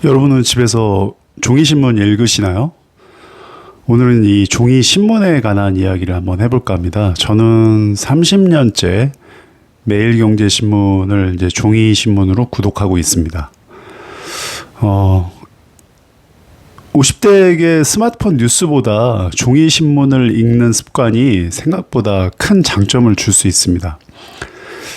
여러분은 집에서 종이신문 읽으시나요? 오늘은 이 종이신문에 관한 이야기를 한번 해볼까 합니다. 저는 30년째 매일경제신문을 이제 종이신문으로 구독하고 있습니다. 50대에게 스마트폰 뉴스보다 종이신문을 읽는 습관이 생각보다 큰 장점을 줄 수 있습니다.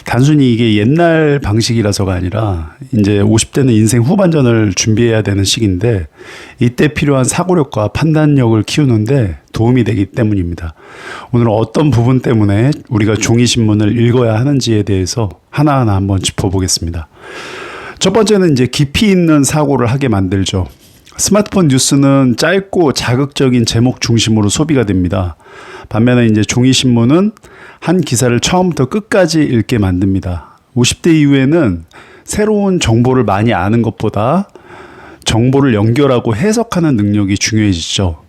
단순히 이게 옛날 방식이라서가 아니라 이제 50대는 인생 후반전을 준비해야 되는 시기인데 이때 필요한 사고력과 판단력을 키우는데 도움이 되기 때문입니다. 오늘은 어떤 부분 때문에 우리가 종이신문을 읽어야 하는지에 대해서 하나하나 한번 짚어보겠습니다. 첫 번째는 이제 깊이 있는 사고를 하게 만들죠. 스마트폰 뉴스는 짧고 자극적인 제목 중심으로 소비가 됩니다. 반면에 이제 종이신문은 한 기사를 처음부터 끝까지 읽게 만듭니다. 50대 이후에는 새로운 정보를 많이 아는 것보다 정보를 연결하고 해석하는 능력이 중요해지죠.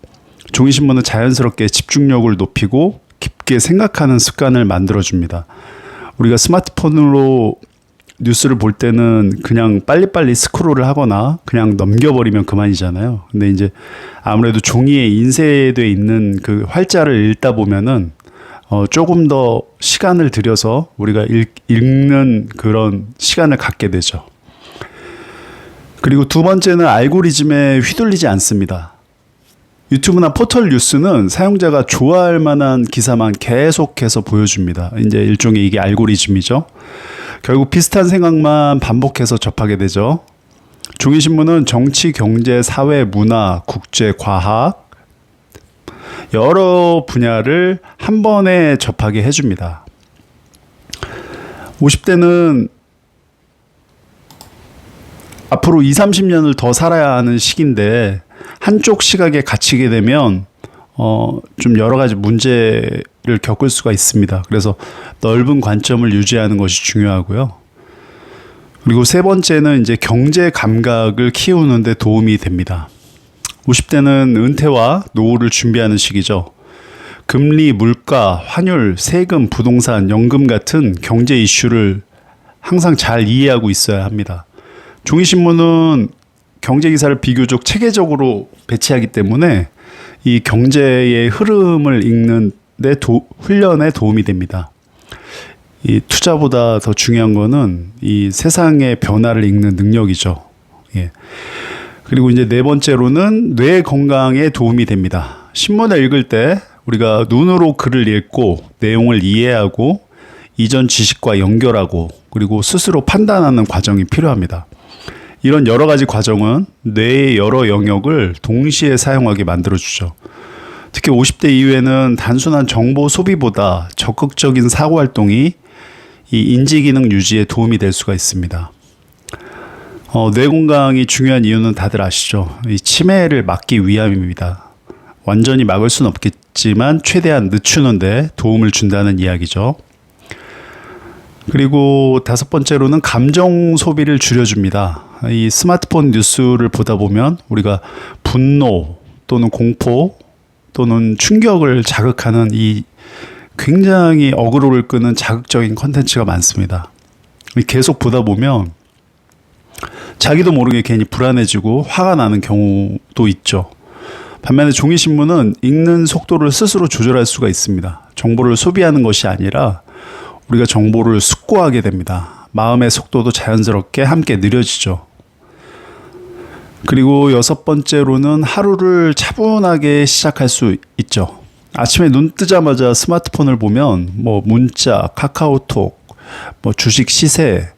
종이신문은 자연스럽게 집중력을 높이고 깊게 생각하는 습관을 만들어줍니다. 우리가 스마트폰으로 뉴스를 볼 때는 그냥 빨리빨리 스크롤을 하거나 그냥 넘겨버리면 그만이잖아요. 근데 이제 아무래도 종이에 인쇄되어 있는 그 활자를 읽다 보면은 조금 더 시간을 들여서 우리가 읽는 그런 시간을 갖게 되죠. 그리고 두 번째는 알고리즘에 휘둘리지 않습니다. 유튜브나 포털 뉴스는 사용자가 좋아할 만한 기사만 계속해서 보여줍니다. 이제 일종의 이게 알고리즘이죠. 결국 비슷한 생각만 반복해서 접하게 되죠. 종이신문은 정치, 경제, 사회, 문화, 국제, 과학 여러 분야를 한 번에 접하게 해줍니다. 50대는 앞으로 20, 30년을 더 살아야 하는 시기인데 한쪽 시각에 갇히게 되면 좀 여러 가지 문제를 겪을 수가 있습니다. 그래서 넓은 관점을 유지하는 것이 중요하고요. 그리고 세 번째는 이제 경제 감각을 키우는 데 도움이 됩니다. 50대는 은퇴와 노후를 준비하는 시기죠. 금리, 물가, 환율, 세금, 부동산, 연금 같은 경제 이슈를 항상 잘 이해하고 있어야 합니다. 종이신문은 경제 기사를 비교적 체계적으로 배치하기 때문에 이 경제의 흐름을 읽는 데 훈련에 도움이 됩니다. 이 투자보다 더 중요한 거는 이 세상의 변화를 읽는 능력이죠. 예. 그리고 이제 네 번째로는 뇌 건강에 도움이 됩니다. 신문을 읽을 때 우리가 눈으로 글을 읽고 내용을 이해하고 이전 지식과 연결하고 그리고 스스로 판단하는 과정이 필요합니다. 이런 여러 가지 과정은 뇌의 여러 영역을 동시에 사용하게 만들어주죠. 특히 50대 이후에는 단순한 정보 소비보다 적극적인 사고 활동이 이 인지기능 유지에 도움이 될 수가 있습니다. 뇌 건강이 중요한 이유는 다들 아시죠? 이 치매를 막기 위함입니다. 완전히 막을 수는 없겠지만 최대한 늦추는 데 도움을 준다는 이야기죠. 그리고 다섯 번째로는 감정 소비를 줄여줍니다. 이 스마트폰 뉴스를 보다 보면 우리가 분노 또는 공포 또는 충격을 자극하는 이 굉장히 어그로를 끄는 자극적인 컨텐츠가 많습니다. 계속 보다 보면 자기도 모르게 괜히 불안해지고 화가 나는 경우도 있죠. 반면에 종이신문은 읽는 속도를 스스로 조절할 수가 있습니다. 정보를 소비하는 것이 아니라 우리가 정보를 숙고하게 됩니다. 마음의 속도도 자연스럽게 함께 느려지죠. 그리고 여섯 번째로는 하루를 차분하게 시작할 수 있죠. 아침에 눈 뜨자마자 스마트폰을 보면 문자, 카카오톡, 주식 시세,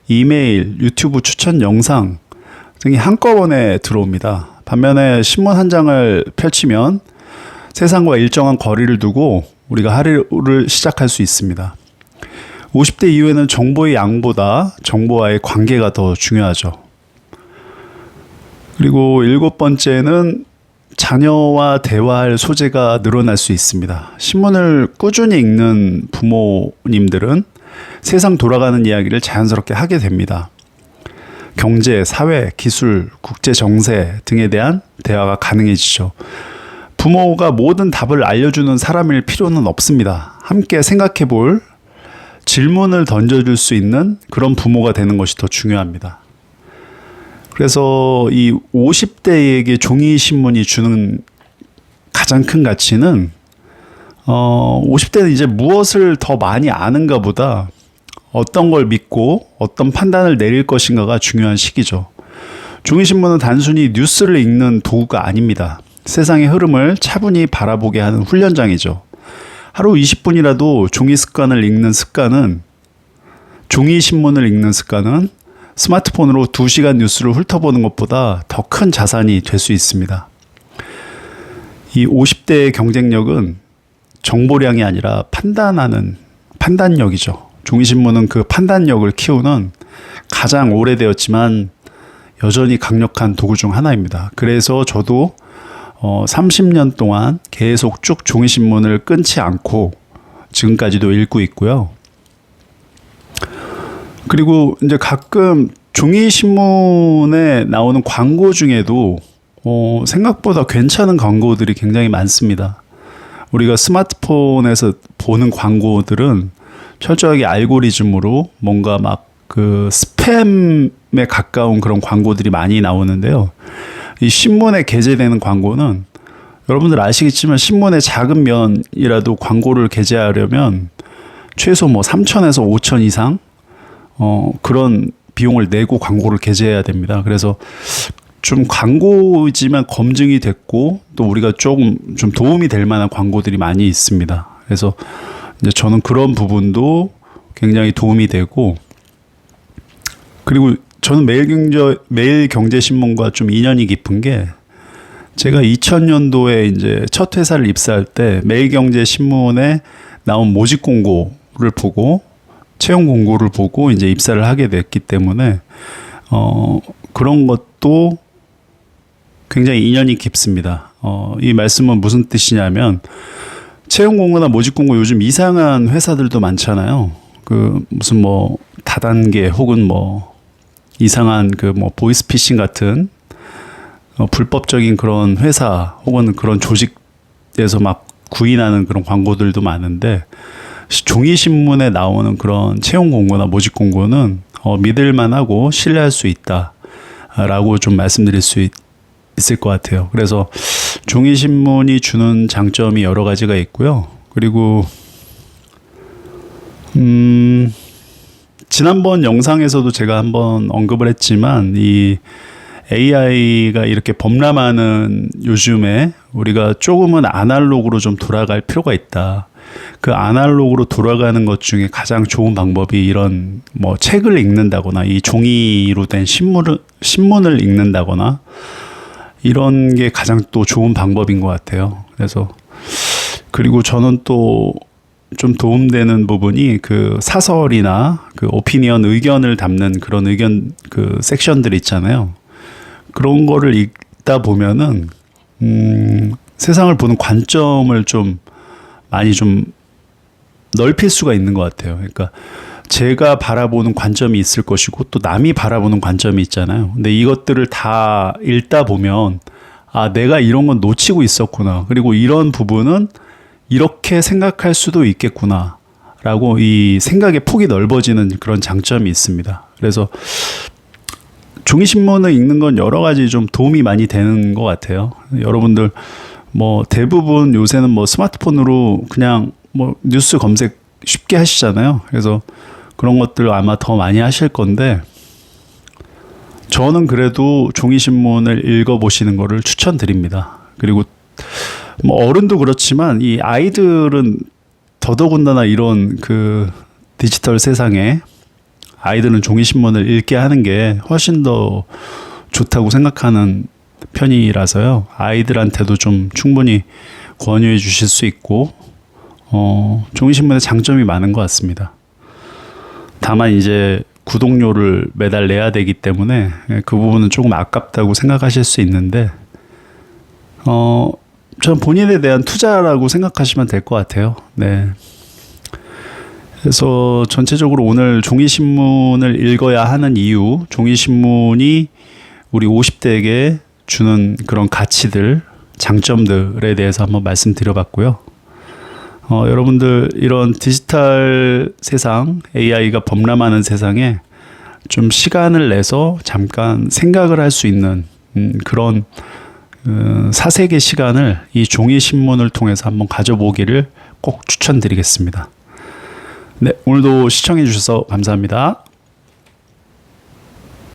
이메일, 유튜브 추천 영상 등이 한꺼번에 들어옵니다. 반면에 신문 한 장을 펼치면 세상과 일정한 거리를 두고 우리가 하루를 시작할 수 있습니다. 50대 이후에는 정보의 양보다 정보와의 관계가 더 중요하죠. 그리고 일곱 번째는 자녀와 대화할 소재가 늘어날 수 있습니다. 신문을 꾸준히 읽는 부모님들은 세상 돌아가는 이야기를 자연스럽게 하게 됩니다. 경제, 사회, 기술, 국제 정세 등에 대한 대화가 가능해지죠. 부모가 모든 답을 알려주는 사람일 필요는 없습니다. 함께 생각해 볼 질문을 던져줄 수 있는 그런 부모가 되는 것이 더 중요합니다. 그래서 이 50대에게 종이신문이 주는 가장 큰 가치는 50대는 이제 무엇을 더 많이 아는가 보다 어떤 걸 믿고 어떤 판단을 내릴 것인가가 중요한 시기죠. 종이신문은 단순히 뉴스를 읽는 도구가 아닙니다. 세상의 흐름을 차분히 바라보게 하는 훈련장이죠. 하루 20분이라도 종이신문을 읽는 습관은 스마트폰으로 2시간 뉴스를 훑어보는 것보다 더 큰 자산이 될 수 있습니다. 이 50대의 경쟁력은 정보량이 아니라 판단력이죠. 종이신문은 그 판단력을 키우는 가장 오래되었지만 여전히 강력한 도구 중 하나입니다. 그래서 저도 30년 동안 계속 쭉 종이신문을 끊지 않고 지금까지도 읽고 있고요. 그리고 이제 가끔 종이신문에 나오는 광고 중에도 생각보다 괜찮은 광고들이 굉장히 많습니다. 우리가 스마트폰에서 보는 광고들은 철저하게 알고리즘으로 뭔가 막 그 스팸에 가까운 그런 광고들이 많이 나오는데요. 이 신문에 게재되는 광고는 여러분들 아시겠지만 신문의 작은 면이라도 광고를 게재하려면 최소 3,000에서 5,000 이상 그런 비용을 내고 광고를 게재해야 됩니다. 그래서 좀 광고이지만 검증이 됐고 또 우리가 조금 좀 도움이 될 만한 광고들이 많이 있습니다. 그래서 이제 저는 그런 부분도 굉장히 도움이 되고, 그리고 저는 매일경제신문과 좀 인연이 깊은 게, 제가 2000년도에 이제 첫 회사를 입사할 때 매일경제신문에 나온 모집 공고를 보고 채용 공고를 보고 이제 입사를 하게 됐기 때문에 그런 것도 굉장히 인연이 깊습니다. 이 말씀은 무슨 뜻이냐면, 채용 공고나 모집 공고 요즘 이상한 회사들도 많잖아요. 그 무슨 다단계 혹은 이상한 보이스피싱 같은 불법적인 그런 회사 혹은 그런 조직에서 막 구인하는 그런 광고들도 많은데, 종이신문에 나오는 그런 채용 공고나 모집 공고는 믿을만하고 신뢰할 수 있다라고 좀 말씀드릴 수 있을 것 같아요. 그래서 종이신문이 주는 장점이 여러 가지가 있고요. 그리고 지난번 영상에서도 제가 한번 언급을 했지만, 이 AI가 이렇게 범람하는 요즘에 우리가 조금은 아날로그로 좀 돌아갈 필요가 있다. 그 아날로그로 돌아가는 것 중에 가장 좋은 방법이 이런 책을 읽는다거나 이 종이로 된 신문을 읽는다거나 이런 게 가장 또 좋은 방법인 것 같아요. 그래서 그리고 저는 또 좀 도움되는 부분이 그 사설이나 그 오피니언 의견을 담는 그런 의견 그 섹션들 있잖아요. 그런 거를 읽다 보면은 세상을 보는 관점을 좀 많이 좀 넓힐 수가 있는 것 같아요. 그러니까 제가 바라보는 관점이 있을 것이고 또 남이 바라보는 관점이 있잖아요. 근데 이것들을 다 읽다 보면 내가 이런 건 놓치고 있었구나. 그리고 이런 부분은 이렇게 생각할 수도 있겠구나. 라고 이 생각의 폭이 넓어지는 그런 장점이 있습니다. 그래서 종이신문을 읽는 건 여러 가지 좀 도움이 많이 되는 것 같아요. 여러분들 대부분 요새는 스마트폰으로 그냥 뉴스 검색 쉽게 하시잖아요. 그래서 그런 것들 아마 더 많이 하실 건데, 저는 그래도 종이신문을 읽어보시는 거를 추천드립니다. 그리고 어른도 그렇지만 이 아이들은 더더군다나 이런 그 디지털 세상에 아이들은 종이신문을 읽게 하는 게 훨씬 더 좋다고 생각하는 편이라서요. 아이들한테도 좀 충분히 권유해 주실 수 있고, 종이신문의 장점이 많은 것 같습니다. 다만 이제 구독료를 매달 내야 되기 때문에 그 부분은 조금 아깝다고 생각하실 수 있는데, 저는 본인에 대한 투자라고 생각하시면 될 것 같아요. 네. 그래서 전체적으로 오늘 종이신문을 읽어야 하는 이유, 종이신문이 우리 50대에게 주는 그런 가치들, 장점들에 대해서 한번 말씀드려봤고요. 여러분들 이런 디지털 세상, AI가 범람하는 세상에 좀 시간을 내서 잠깐 생각을 할 수 있는 그런 사색의 시간을 이 종이 신문을 통해서 한번 가져보기를 꼭 추천드리겠습니다. 네, 오늘도 시청해 주셔서 감사합니다.